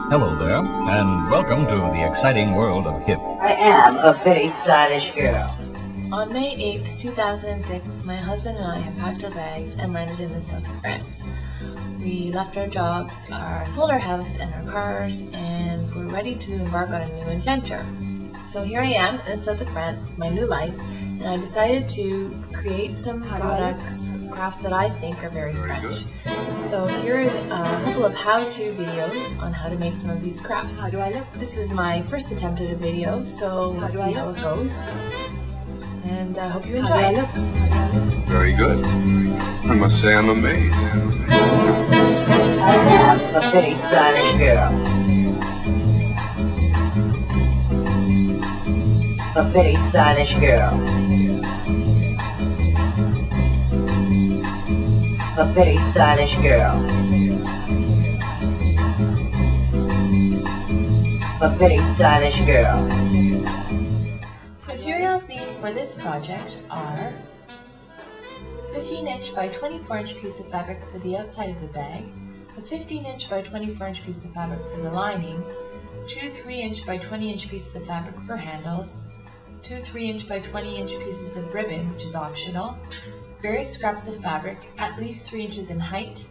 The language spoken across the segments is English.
Hello there, and welcome to the exciting world of hip. I am a very stylish girl. On May 8th, 2006, my husband and I have packed our bags and landed in the south of France. We left our jobs, sold our house and our cars, and we're ready to embark on a new adventure. So here I am in the south of France, my new life, and I decided to create some crafts that I think are very French. So here is a couple of how-to videos on how to make some of these crafts. How do I look? This is my first attempt at a video, so we'll see how it goes. And I hope you enjoy it. Very good. I must say I'm amazed. I am a very stylish girl. A very stylish girl. A very stylish girl. A very stylish girl. Materials needed for this project are 15-inch by 24-inch piece of fabric for the outside of the bag, a 15-inch by 24-inch piece of fabric for the lining, 2 3-inch by 20-inch pieces of fabric for handles, 2 3-inch by 20-inch pieces of ribbon, which is optional, various scraps of fabric, at least 3 inches in height,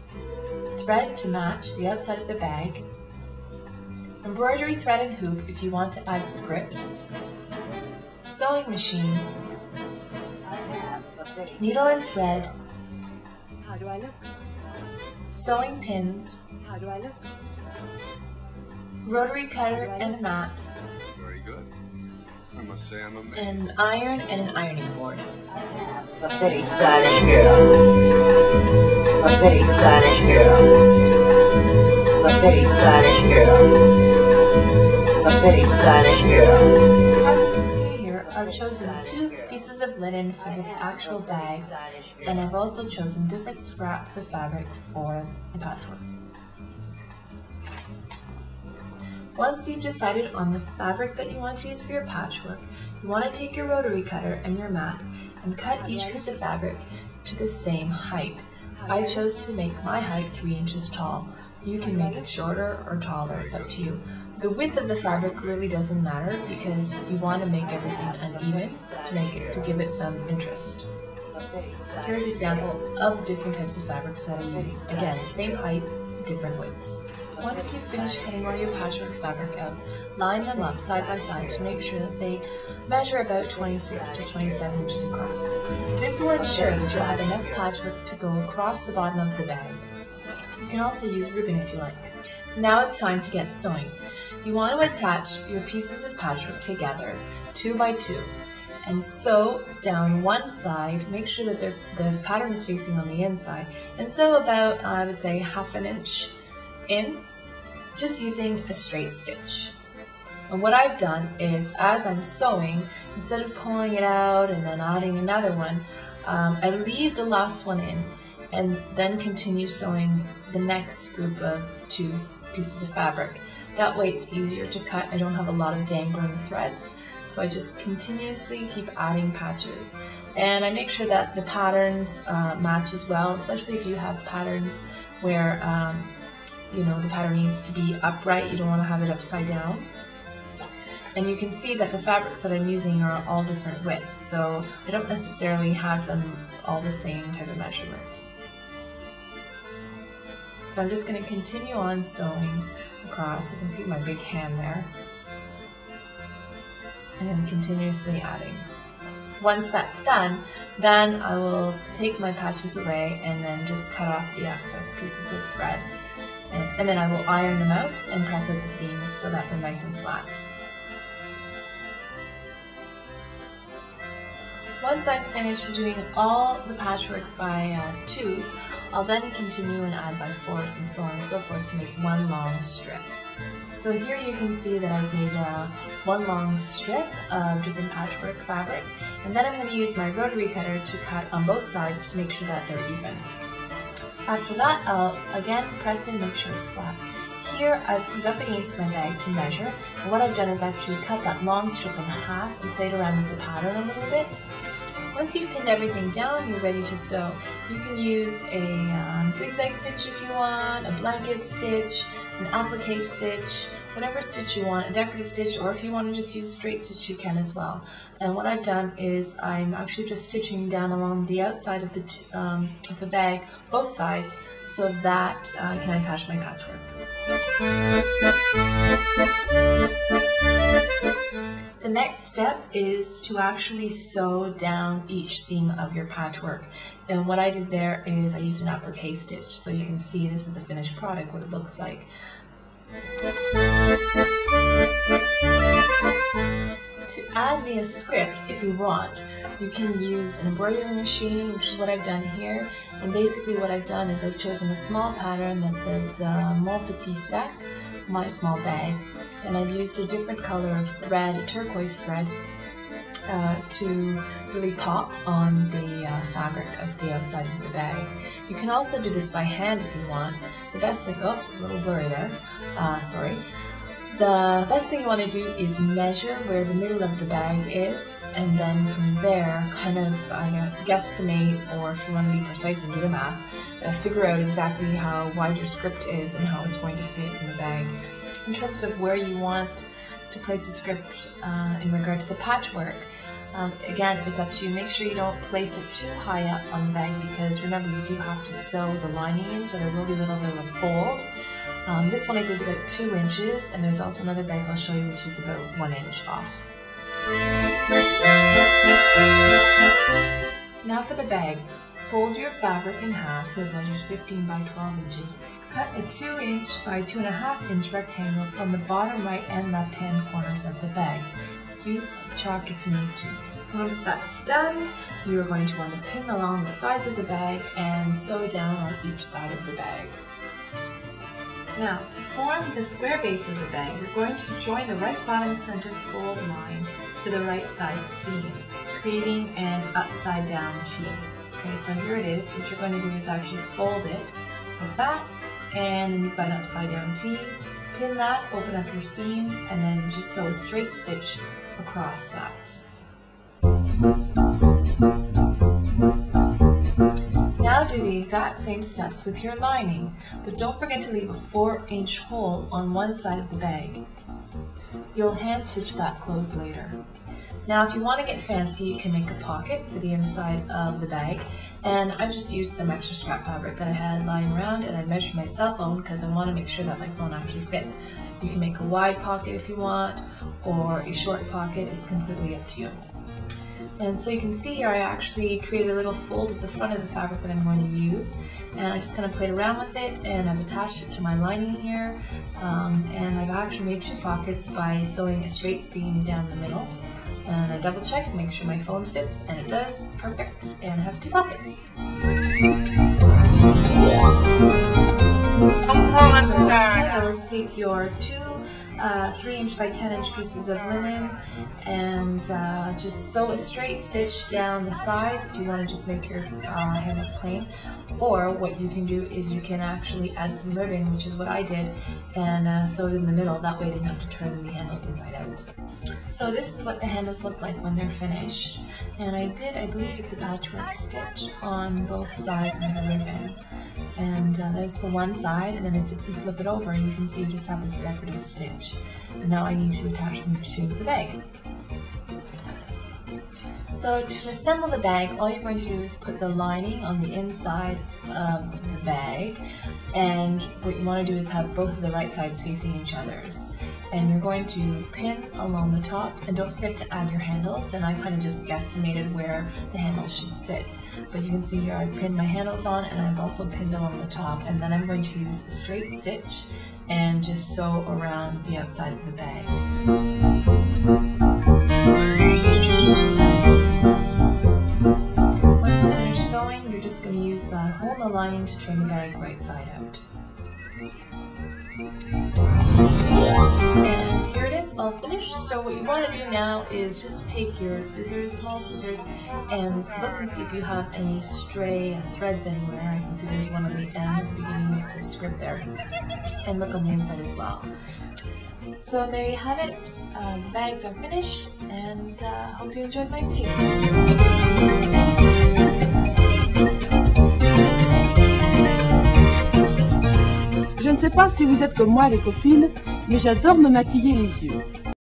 thread to match the outside of the bag, embroidery thread and hoop if you want to add script, sewing machine, needle and thread, How do I look? sewing pins, How do I look? rotary cutter and a mat, Very good. I must say I'm amazed. an iron and an ironing board. A very stylish girl. A very stylish girl. A very stylish girl. A very stylish girl. As you can see here, I've chosen 2 pieces of linen for the actual bag, and I've also chosen different scraps of fabric for the patchwork. Once you've decided on the fabric that you want to use for your patchwork, you want to take your rotary cutter and your mat and cut each piece of fabric to the same height. I chose to make my height 3 inches tall. You can make it shorter or taller, it's up to you. The width of the fabric really doesn't matter because you want to make everything uneven to give it some interest. Here's an example of the different types of fabrics that I use. Again, same height, different widths. Once you've finished cutting all your patchwork fabric out, line them up side by side to make sure that they measure about 26 to 27 inches across. This will ensure that you'll have enough patchwork to go across the bottom of the bag. You can also use ribbon if you like. Now it's time to get sewing. You want to attach your pieces of patchwork together 2 by 2 and sew down one side. Make sure that the pattern is facing on the inside, and sew about, I would say, 1/2 inch in, just using a straight stitch. And what I've done is, as I'm sewing, instead of pulling it out and then adding another one, I leave the last one in and then continue sewing the next group of 2 pieces of fabric. That way it's easier to cut. I don't have a lot of dangling threads, so I just continuously keep adding patches. And I make sure that the patterns match as well, especially if you have patterns where the pattern needs to be upright. You don't want to have it upside down. And you can see that the fabrics that I'm using are all different widths, so I don't necessarily have them all the same type of measurements. So I'm just going to continue on sewing across. You can see my big hand there. And continuously adding. Once that's done, then I will take my patches away and then just cut off the excess pieces of thread. And then I will iron them out and press out the seams so that they're nice and flat. Once I've finished doing all the patchwork by 2s, I'll then continue and add by 4s and so on and so forth to make one long strip. So here you can see that I've made one long strip of different patchwork fabric, and then I'm going to use my rotary cutter to cut on both sides to make sure that they're even. After that, I'll again press and make sure it's flat. Here I've put it up against my bag to measure, and what I've done is actually cut that long strip in half and played around with the pattern a little bit. Once you've pinned everything down, you're ready to sew. You can use a zigzag stitch if you want, a blanket stitch, an applique stitch, whatever stitch you want, a decorative stitch, or if you want to just use a straight stitch, you can as well. And what I've done is I'm actually just stitching down along the outside of the bag, both sides, so that I can attach my patchwork. The next step is to actually sew down each seam of your patchwork. And what I did there is I used an applique stitch, so you can see this is the finished product, what it looks like. To add me a script, if you want, you can use an embroidery machine, which is what I've done here. And basically what I've done is I've chosen a small pattern that says Mon Petit Sac, my small bag. And I've used a different color of thread, a turquoise thread, to really pop on the fabric of the outside of the bag. You can also do this by hand if you want. The best thing, oh, a little blurry there, sorry. The best thing you want to do is measure where the middle of the bag is, and then from there kind of guesstimate, or if you want to be precise and do the math, figure out exactly how wide your script is and how it's going to fit in the bag. In terms of where you want to place the script in regard to the patchwork, again, it's up to you. Make sure you don't place it too high up on the bag, because remember, you do have to sew the lining in, so there will be a little bit of a fold. This one I did about 2 inches, and there's also another bag I'll show you which is about 1 inch off. Now for the bag. Fold your fabric in half so it measures 15 by 12 inches. Cut a 2 inch by 2.5 inch rectangle from the bottom right and left hand corners of the bag. Use chalk if you need to. Once that's done, you are going to want to pin along the sides of the bag and sew down on each side of the bag. Now, to form the square base of the bag, you're going to join the right bottom center fold line to the right side seam, creating an upside down T. Okay, so here it is. What you're going to do is actually fold it like that, and then you've got an upside down T. Pin that, open up your seams, and then just sew a straight stitch across that. Now do the exact same steps with your lining, but don't forget to leave a 4-inch hole on one side of the bag. You'll hand stitch that closed later. Now if you want to get fancy, you can make a pocket for the inside of the bag, and I just used some extra scrap fabric that I had lying around, and I measured my cell phone because I want to make sure that my phone actually fits. You can make a wide pocket if you want, or a short pocket, it's completely up to you. And so you can see here I actually created a little fold at the front of the fabric that I'm going to use, and I'm just going to play around with it, and I've attached it to my lining here, and I've actually made 2 pockets by sewing a straight seam down the middle. And I double check, make sure my phone fits, and it does, perfect, and I have 2 pockets. Let's take your 2 3-inch by 10-inch pieces of linen and just sew a straight stitch down the sides if you want to just make your handles plain. Or what you can do is you can actually add some ribbon, which is what I did, and sew it in the middle. That way I didn't have to turn the handles inside out. So this is what the handles look like when they're finished. And I believe it's a patchwork stitch on both sides of the ribbon. And there's the one side, and then if you flip it over, you can see you just have this decorative stitch. And now I need to attach them to the bag. So to assemble the bag, all you're going to do is put the lining on the inside of the bag, and what you want to do is have both of the right sides facing each other's. And you're going to pin along the top, and don't forget to add your handles, and I kind of just guesstimated where the handles should sit. But you can see here I've pinned my handles on, and I've also pinned along the top, and then I'm going to use a straight stitch and just sew around the outside of the bag. Once you finish sewing, you're just going to use that hole in the lining to turn the bag right side out. And here it is, all finished. So what you want to do now is just take your scissors, small scissors, and look and see if you have any stray threads anywhere. I can see there's one on the end at the beginning of the script there. And look on the inside as well. So there you have it. The bags are finished, and hope you enjoyed my video. Je ne sais pas si vous êtes comme moi les copines, mais j'adore me maquiller les yeux.